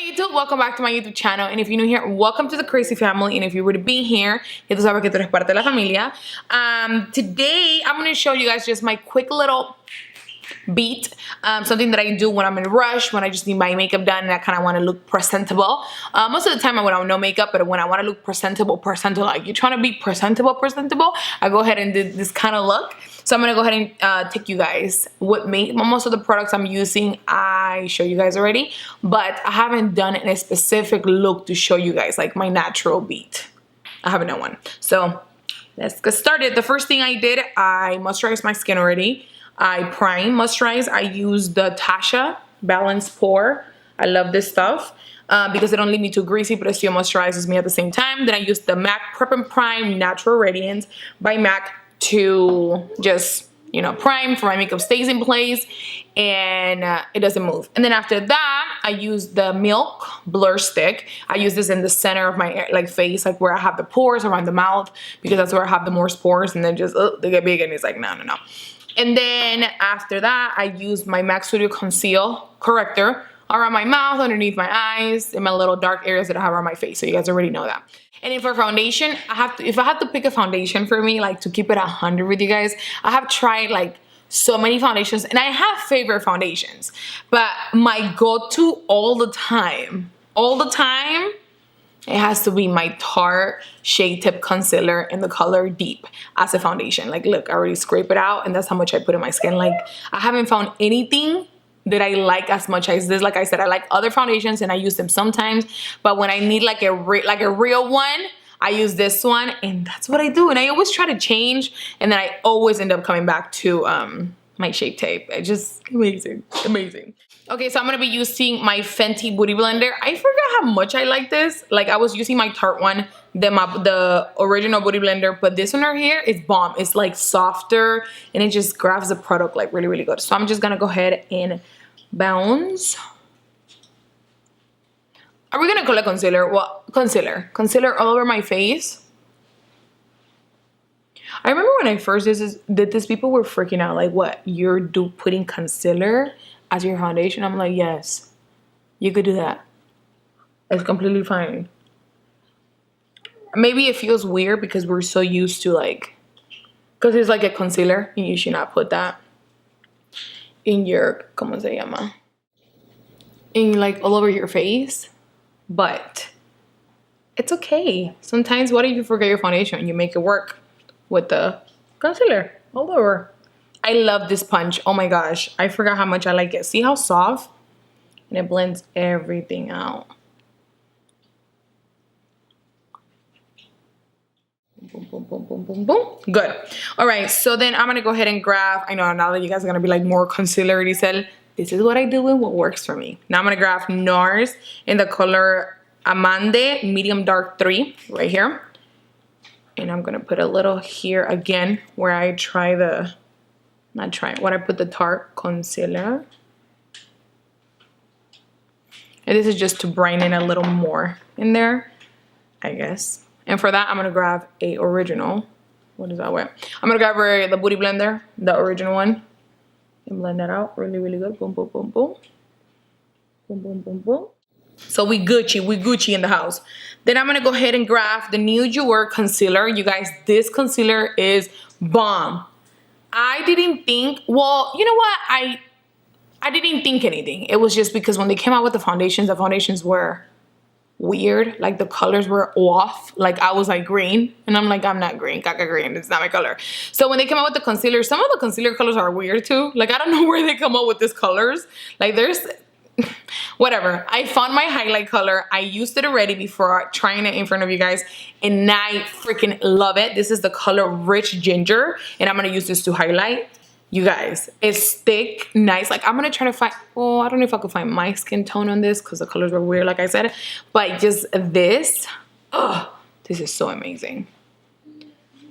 YouTube, welcome back to my YouTube channel, and if you're new here, welcome to the crazy family. And if you were to be here, ya tú sabes que tú eres parte de la familia. Today I'm going to show you guys just my quick little beat, something that I do when I'm in a rush, when I just need my makeup done and I kind of want to look presentable. Most of the time I would have no makeup, but when I want to look presentable, like you're trying to be presentable, I go ahead and do this kind of look. So I'm gonna go ahead and take you guys with me. Most of the products I'm using, I show you guys already, but I haven't done a specific look to show you guys, like my natural beat. I haven't done one. So let's get started. The first thing I did, I moisturized my skin already. I moisturize. I use the Tasha Balance Pore. I love this stuff because it don't leave me too greasy, but it still moisturizes me at the same time. Then I use the MAC Prep and Prime Natural Radiance by MAC to just, you know, prime for my makeup stays in place and it doesn't move. And then after that, I use the Milk Blur Stick. I use this in the center of my face, like where I have the pores around the mouth, because that's where I have the most pores, and then just they get big and it's like no. And then after that, I use my MAC Studio Conceal Corrector around my mouth, underneath my eyes, in my little dark areas that I have around my face. So you guys already know that. And then for foundation, if I have to pick a foundation for me, like to keep it 100 with you guys, I have tried like so many foundations, and I have favorite foundations, but my go-to all the time, it has to be my Tarte Shade Tip Concealer in the color Deep as a foundation. Like, look, I already scrape it out, and that's how much I put in my skin. Like, I haven't found anything that I like as much as this. Like I said, I like other foundations and I use them sometimes, but when I need like a real one, I use this one, and that's what I do. And I always try to change, and then I always end up coming back to my Shape Tape. It's just amazing. Okay, so I'm gonna be using my Fenty Beauty Blender. I forgot how much I like this. Like, I was using my Tarte one, the original Beauty Blender, but this one right here is bomb. It's like softer, and it just grabs the product like really, really good. So I'm just gonna go ahead and bounce. Are we gonna call it concealer? Well, concealer all over my face. I remember when I first did this, people were freaking out, like, what, you're putting concealer as your foundation? I'm like, yes, you could do that. It's completely fine. Maybe it feels weird because we're so used to, like, because it's like a concealer, and you should not put that in your, ¿cómo se llama? In, like, all over your face. But it's okay. Sometimes, what if you forget your foundation and you make it work with the concealer all over? I love this sponge. Oh my gosh, I forgot how much I like it. See how soft? And it blends everything out. Boom, boom, boom, boom, boom, boom. Good. All right, so then I'm gonna go ahead and grab, I know now that you guys are gonna be like more concealer, Giselle. This is what I do and what works for me. Now I'm gonna grab NARS in the color Amande Medium Dark 3 right here. And I'm gonna put a little here again where I try the, when I put the Tarte concealer. And this is just to brighten a little more in there, I guess. And for that, I'm gonna grab a original. What is that? Wet? I'm gonna grab the Beauty Blender, the original one, and blend that out really, really good. Boom, boom, boom, boom. Boom, boom, boom, boom. So we Gucci in the house. Then I'm gonna go ahead and grab the New Jouer concealer. You guys, this concealer is bomb. I didn't think, well, you know what? I didn't think anything. It was just because when they came out with the foundations were weird. Like, the colors were off. Like, I was like green, and I'm like, I'm not green, caca green, it's not my color. So when they came out with the concealer, some of the concealer colors are weird too. Like, I don't know where they come up with these colors. Like, there's whatever. I found my highlight color. I used it already before trying it in front of you guys, and I freaking love it. This is the color Rich Ginger, and I'm gonna use this to highlight. You guys, it's thick, nice. Like, I'm gonna try to find, oh, I don't know if I could find my skin tone on this because the colors were weird, like I said, but just this, oh, this is so amazing.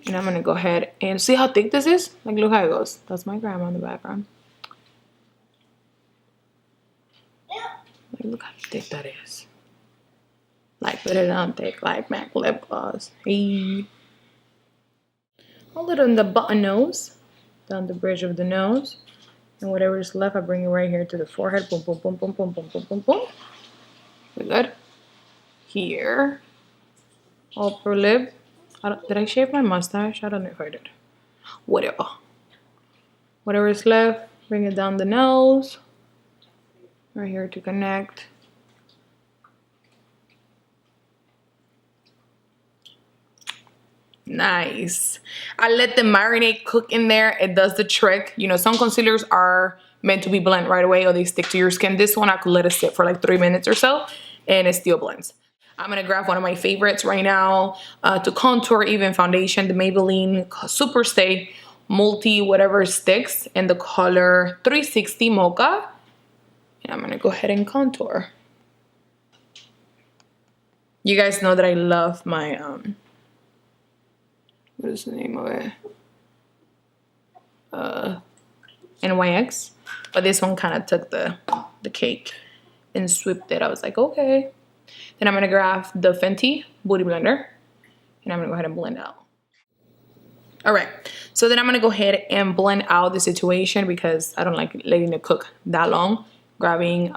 And I'm gonna go ahead and see how thick this is. Like, look how it goes. That's my grandma in the background. Like, look how thick that is. Like, put it on thick, like MAC lip gloss. Hey. Hold it on the button nose. Down the bridge of the nose, and whatever is left, I bring it right here to the forehead. Boom, boom, boom, boom, boom, boom, boom, boom, boom. We're good. Here. Upper lip. Did I shave my mustache? I don't know if I did. Whatever. Whatever is left, bring it down the nose. Right here to connect. Nice. I let the marinade cook in there. It does the trick. You know, some concealers are meant to be blend right away or they stick to your skin. This one I could let it sit for like 3 minutes or so and it still blends. I'm gonna grab one of my favorites right now to contour, even foundation, the Maybelline Super Stay Multi whatever sticks in the color 360 Mocha. And I'm gonna go ahead and contour. You guys know that I love my what is the name of it? NYX. But this one kind of took the cake and swept it. I was like, okay. Then I'm gonna grab the Fenty Booty Blender and I'm gonna go ahead and blend out. All right, so then I'm gonna go ahead and blend out the situation because I don't like letting it cook that long. Grabbing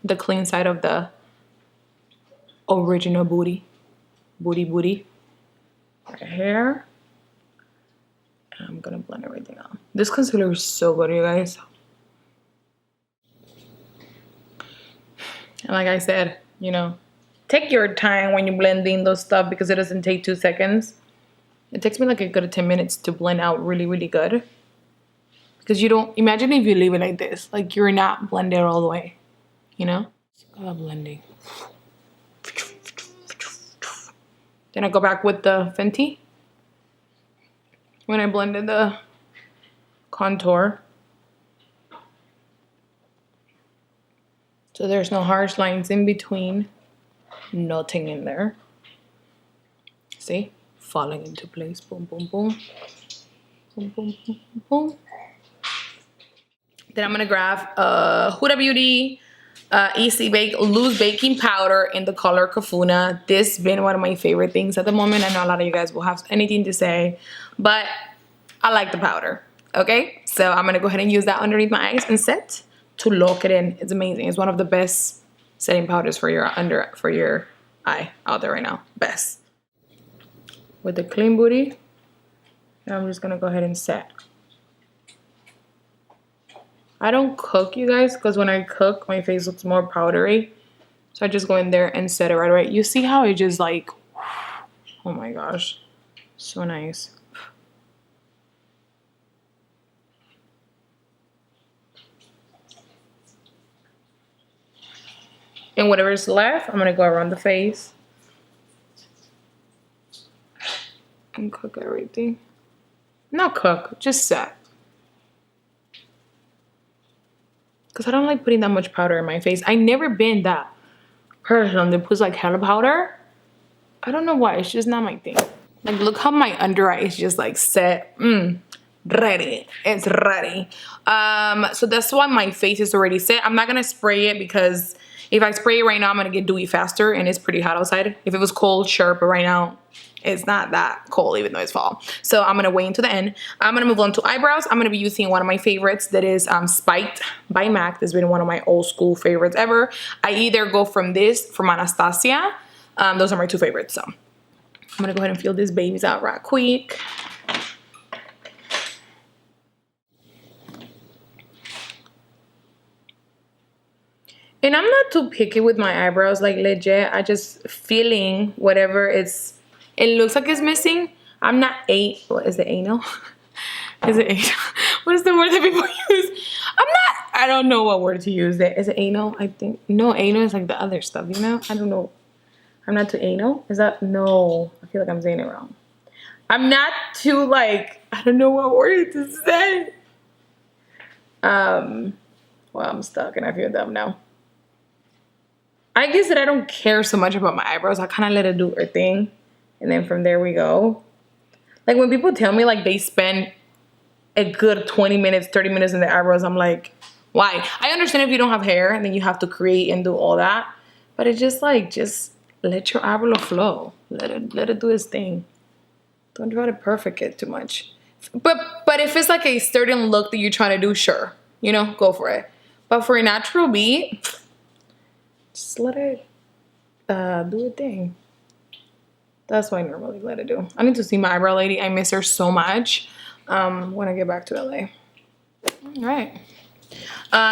the clean side of the original booty right here. And I'm gonna blend everything out. This concealer is so good, you guys. And like I said, you know, take your time when you're blending those stuff because it doesn't take 2 seconds. It takes me like a good 10 minutes to blend out really, really good. Because you don't, imagine if you leave it like this, like you're not blended all the way, you know? Blending. Then I go back with the Fenty. When I blended the contour. So there's no harsh lines in between. Nothing in there. See? Falling into place. Boom, boom, boom. Boom, boom, boom, boom. Then I'm gonna grab Huda Beauty Easy Bake Loose Baking Powder in the color Kafuna. This has been one of my favorite things at the moment. I know a lot of you guys will have anything to say, but I like the powder, okay? So I'm gonna go ahead and use that underneath my eyes and set to lock it in. It's amazing. It's one of the best setting powders for your eye out there right now. Best. With the clean booty, I'm just gonna go ahead and set. I don't cook, you guys, because when I cook, my face looks more powdery. So I just go in there and set it right away. You see how it just like, oh my gosh, so nice. And whatever's left, I'm gonna go around the face and cook everything. Not cook, just set. Because I don't like putting that much powder in my face. I never been that person that puts like hella powder. I don't know why, it's just not my thing. Like look how my under eye is just like set. Ready, it's ready. So that's why my face is already set. I'm not gonna spray it because if I spray it right now, I'm gonna get dewy faster and it's pretty hot outside. If it was cold, sure, but right now, it's not that cold even though it's fall. So I'm gonna wait until the end. I'm gonna move on to eyebrows. I'm gonna be using one of my favorites that is Spiked by MAC. This has been one of my old school favorites ever. I either go from this, from Anastasia. Those are my two favorites, so. I'm gonna go ahead and fill these babies out right quick. And I'm not too picky with my eyebrows, like legit. I just feeling whatever it looks like it's missing. I'm not what is it, anal? Is it anal? What is the word that people use? I don't know what word to use there. Is it anal? I think, no, anal is like the other stuff, you know? I don't know. I'm not too anal. Is that, no, I feel like I'm saying it wrong. I'm not too like, I don't know what word to say. Well, I'm stuck and I feel dumb now. I guess that I don't care so much about my eyebrows. I kind of let it do her thing. And then from there we go. Like when people tell me like they spend a good 20 minutes, 30 minutes in their eyebrows, I'm like, why? I understand if you don't have hair and then you have to create and do all that. But it's just like, just let your eyebrow flow. Let it do its thing. Don't try to perfect it too much. But if it's like a certain look that you're trying to do, sure. You know, go for it. But for a natural beat, just let it do a thing. That's what I normally let it do. I need to see my eyebrow lady. I miss her so much when I get back to LA. All right.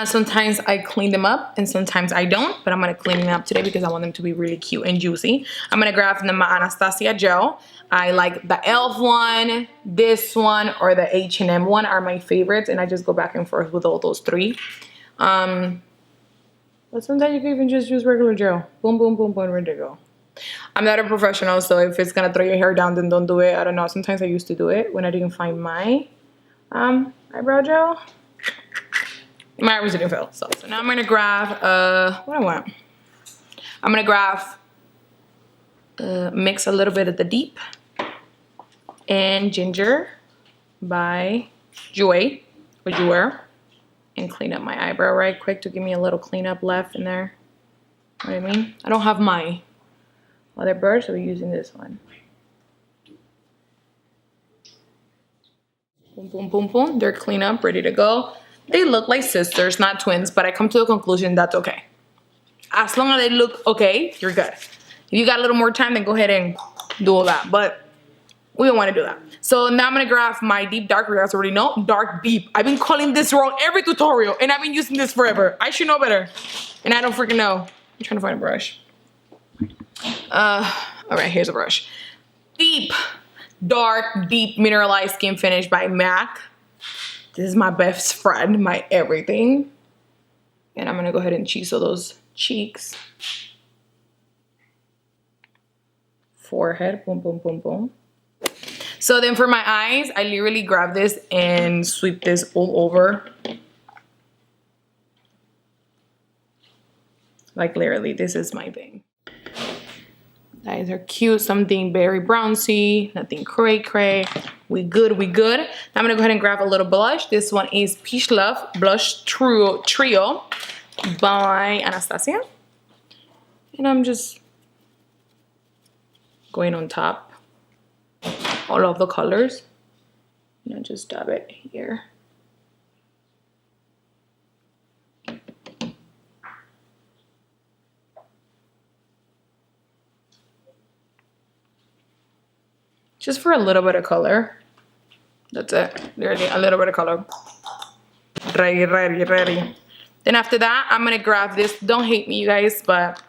Sometimes I clean them up and sometimes I don't, but I'm gonna clean them up today because I want them to be really cute and juicy. I'm gonna grab the Anastasia gel. I like the e.l.f. one, this one, or the H&M one are my favorites, and I just go back and forth with all those three. But sometimes you can even just use regular gel. Boom, boom, boom, boom, ready to go. I'm not a professional, so if it's gonna throw your hair down, then don't do it. I don't know. Sometimes I used to do it when I didn't find my eyebrow gel. My eyebrows didn't fill. So now I'm gonna grab what I want. I'm gonna grab mix a little bit of the Deep and Ginger by Jouer or Jouer, and clean up my eyebrow right quick to give me a little cleanup left in there. You know what I mean? I don't have my other brush, so we're using this one. Boom, boom, boom, boom. They're clean up, ready to go. They look like sisters, not twins, but I come to the conclusion that's okay. As long as they look okay, you're good. If you got a little more time, then go ahead and do all that, but we don't want to do that. So now I'm gonna grab my Deep Dark. You guys already know, Dark Deep. I've been calling this wrong every tutorial, and I've been using this forever. I should know better, and I don't freaking know. I'm trying to find a brush. All right, here's a brush. Deep Dark Deep Mineralized Skin Finish by MAC. This is my best friend, my everything. And I'm gonna go ahead and chisel those cheeks. Forehead, boom, boom, boom, boom. So then for my eyes, I literally grab this and sweep this all over. Like literally, this is my thing. Eyes are cute, something very brownsy, nothing cray cray. We good, we good. Now I'm gonna go ahead and grab a little blush. This one is Peach Love Blush Trio by Anastasia. And I'm just going on top, all of the colors. And I just dab it here. Just for a little bit of color. That's it. Literally a little bit of color. Ready, ready, ready. Then after that, I'm gonna grab this. Don't hate me, you guys, but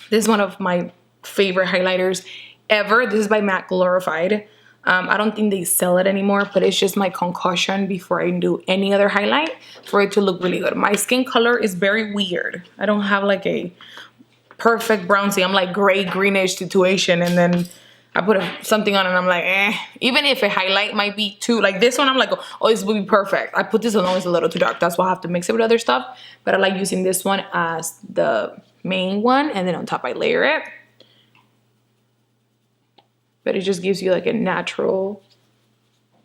this is one of my favorite highlighters ever. This is by MAC Glorified. I don't think they sell it anymore, but it's just my concoction before I do any other highlight for it to look really good. My skin color is very weird. I don't have like a perfect brownsy. I'm like gray greenish situation, and then I put something on and I'm like, eh. Even if a highlight might be too, like this one, I'm like, oh, this would be perfect. I put this along, it's a little too dark. That's why I have to mix it with other stuff. But I like using this one as the main one, and then on top I layer it. But it just gives you like a natural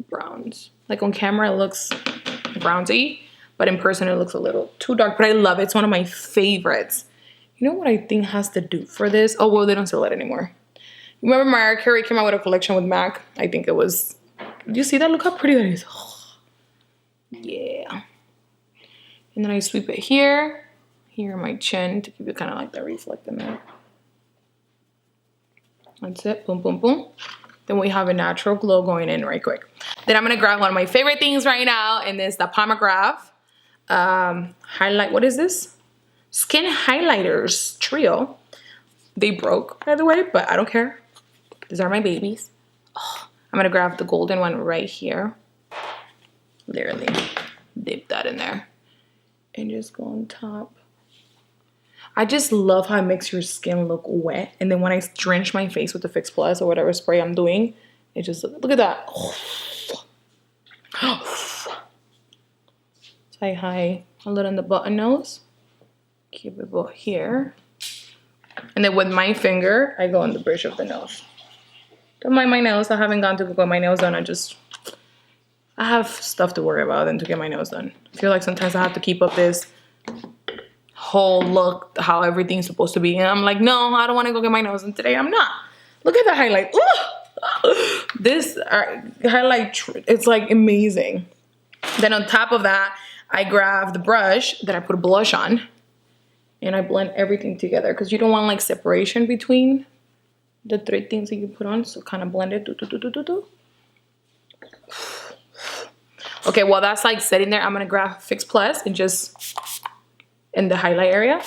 browns. Like on camera, it looks brownsy, but in person, it looks a little too dark. But I love it. It's one of my favorites. You know what I think has to do for this? Oh, well, they don't sell it anymore. Remember Mariah Carey came out with a collection with MAC? I think it was, do you see that? Look how pretty that is. Oh, yeah. And then I sweep it here on my chin to keep it kind of like that reflect in there. That's it, boom, boom, boom. Then we have a natural glow going in right quick. Then I'm gonna grab one of my favorite things right now, and it's the Pomegranate highlight, what is this? Skin Highlighters Trio. They broke, by the way, but I don't care. These are my babies. Oh, I'm gonna grab the golden one right here. Literally dip that in there and just go on top. I just love how it makes your skin look wet. And then when I drench my face with the Fix Plus or whatever spray I'm doing, it just, look at that. Tie high a little in the button nose. Keep it both here. And then with my finger, I go on the bridge of the nose. Don't mind my nails. I haven't gone to go get my nails done. I have stuff to worry about than to get my nails done. I feel like sometimes I have to keep up this whole look, how everything's supposed to be. And I'm like, no, I don't want to go get my nails done today. I'm not. Look at the highlight. Ooh! This highlight, it's like amazing. Then on top of that, I grab the brush that I put blush on. And I blend everything together because you don't want like separation between the three things that you put on. So kind of blend it. Okay, while that's like sitting there, I'm gonna grab Fix Plus and just in the highlight area.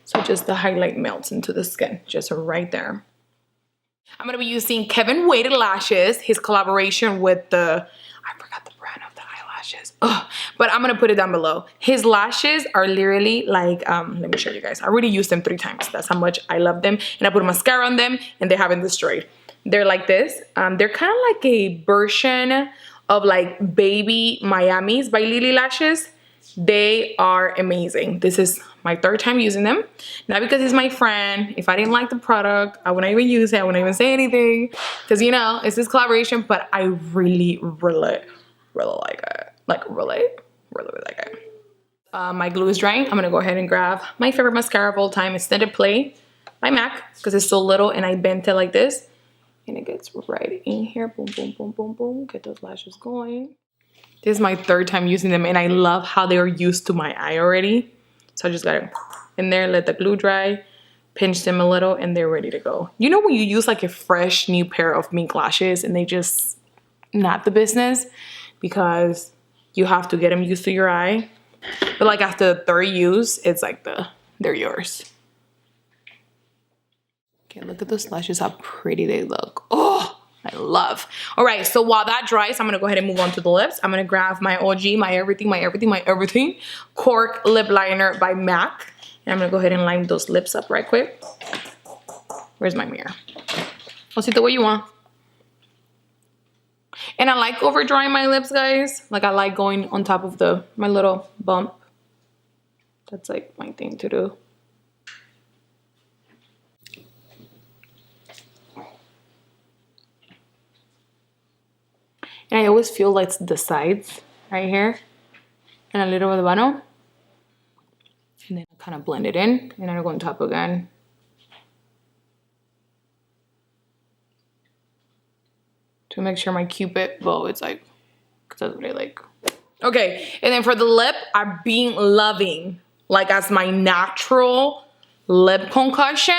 So just the highlight melts into the skin, just right there. I'm gonna be using Kevin Wade lashes, his collaboration with I forgot the brand of the eyelashes. Ugh. But I'm gonna put it down below. His lashes are literally like, let me show you guys. I already used them 3 times. That's how much I love them. And I put mascara on them and they haven't destroyed. They're like this. They're kind of like a version of like Baby Miami's by Lily Lashes. They are amazing. This is my 3rd time using them. Not because he's my friend. If I didn't like the product, I wouldn't even use it. I wouldn't even say anything. Because, you know, it's this collaboration, but I really like it. Like, really like it. My glue is drying. I'm going to go ahead and grab my favorite mascara of all time, Extended Play by MAC. Because it's so little and I bent it like this. And it gets right in here. Boom, boom, boom, boom, boom. Get those lashes going. This is my 3rd time using them and I love how they are used to my eye already. So I just got it in there, let the glue dry, pinch them a little and they're ready to go. You know when you use like a fresh new pair of mink lashes and they just not the business because you have to get them used to your eye. But like after the 3rd use, it's like they're yours. Okay, look at those lashes, how pretty they look. Oh! I love. All right, so while that dries, I'm gonna go ahead and move on to the lips. I'm gonna grab my OG, my everything, Cork Lip Liner by MAC. And I'm gonna go ahead and line those lips up right quick. Where's my mirror? I'll see the way you want. And I like over drying my lips, guys. Like I like going on top of my little bump. That's like my thing to do. And I always feel like the sides right here and a little at the bottom. And then I kind of blend it in and then I go on top again. To make sure my Cupid bow is like, because that's what I like. Okay, and then for the lip, I've been loving, like as my natural lip concoction.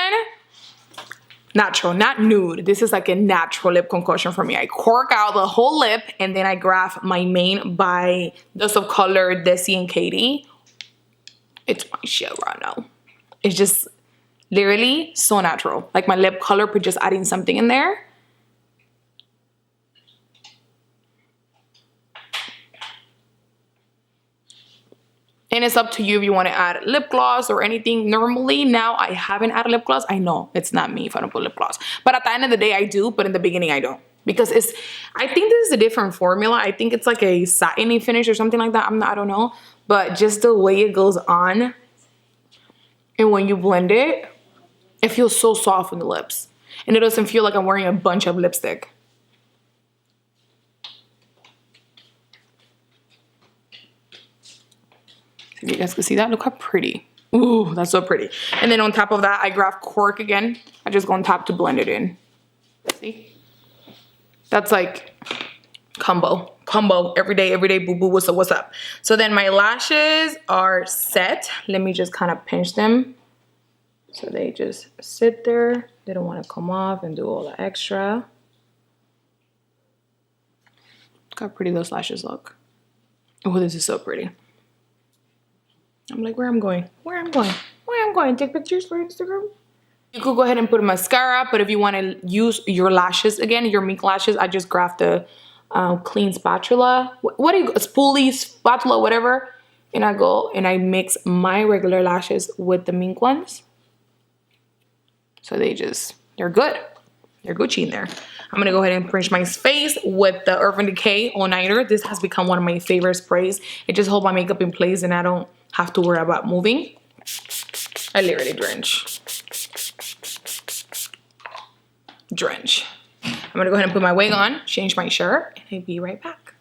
Natural, not nude. This is like a natural lip concoction for me. I cork out the whole lip and then I grab my main by Dust of Color, Desi and Katie. It's my shit right now. It's just literally so natural. Like my lip color, but just adding something in there. And it's up to you if you want to add lip gloss or anything. Normally, now I haven't added lip gloss. I know it's not me if I don't put lip gloss. But at the end of the day, I do. But in the beginning, I don't. Because I think this is a different formula. I think it's like a satiny finish or something like that. I don't know. But just the way it goes on. And when you blend it, it feels so soft on the lips. And it doesn't feel like I'm wearing a bunch of lipstick. If you guys can see that, look how pretty. Ooh, that's so pretty. And then on top of that, I grab Cork again. I just go on top to blend it in. See? That's like combo, every day, boo boo, what's up? So then my lashes are set. Let me just kind of pinch them. So they just sit there. They don't want to come off and do all the extra. Look how pretty those lashes look. Oh, this is so pretty. I'm like, where I'm going? Take pictures for Instagram? You could go ahead and put a mascara, but if you want to use your lashes again, your mink lashes, I just grab the clean spatula. What do you, spoolie, spatula, whatever. And I go and I mix my regular lashes with the mink ones. So they're good. They're Gucci in there. I'm gonna go ahead and finish my face with the Urban Decay All Nighter. This has become one of my favorite sprays. It just holds my makeup in place and I don't have to worry about moving. I literally drench. I'm gonna go ahead and put my wig on, change my shirt, and I'll be right back.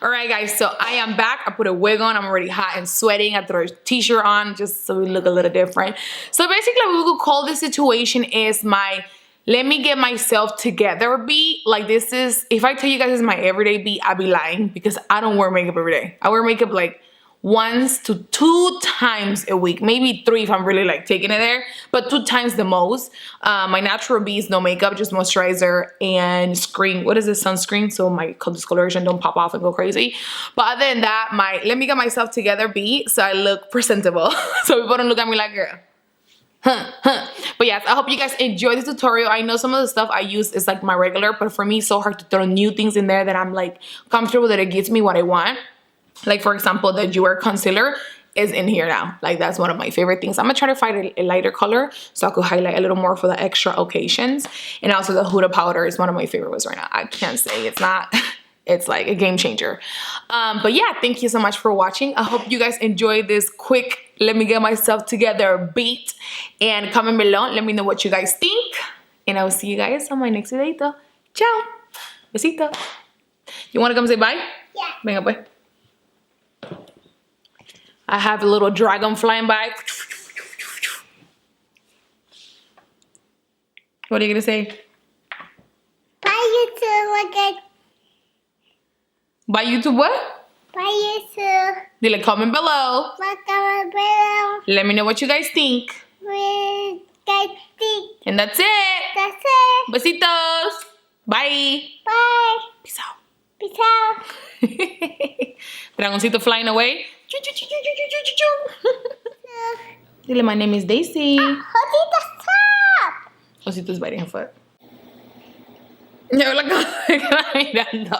All right, guys, so I am back. I put a wig on. I'm already hot and sweating. I throw a t-shirt on just so we look a little different. So basically, what we could call this situation is my let me get myself together beat. Like this is, if I tell you guys this is my everyday beat, I'd be lying because I don't wear makeup every day. I wear makeup like once to 2 times a week, maybe 3 if I'm really like taking it there, but 2 times the most. My natural B is no makeup, just moisturizer and screen. What is this? Sunscreen, so my discoloration don't pop off and go crazy. But other than that, my let me get myself together B, so I look presentable, so people don't look at me like girl. But yes, I hope you guys enjoy this tutorial. I know some of the stuff I use is like my regular, but for me it's so hard to throw new things in there that I'm like comfortable that it gives me what I want. Like for example, the Jewel concealer is in here now. Like that's one of my favorite things. I'm gonna try to find a lighter color so I could highlight a little more for the extra occasions. And also the Huda powder is one of my favorite ones right now. I can't say it's not. It's like a game changer. But yeah, thank you so much for watching. I hope you guys enjoyed this quick let me get myself together beat. And comment below, let me know what you guys think. And I will see you guys on my next video. Ciao. Besito. You want to come say bye? Yeah. Venga pues. I have a little dragon flying by. What are you going to say? Bye YouTube. Bye YouTube what? Bye YouTube. Dile comment below. Comment below. Let me know what you guys think. And that's it. That's it. Besitos. Bye. Bye. Peace out. Peace out. Dragoncito flying away. Dile, my name is Daisy. Josita, stop. Osito's biting her foot. Yo la cara mirando.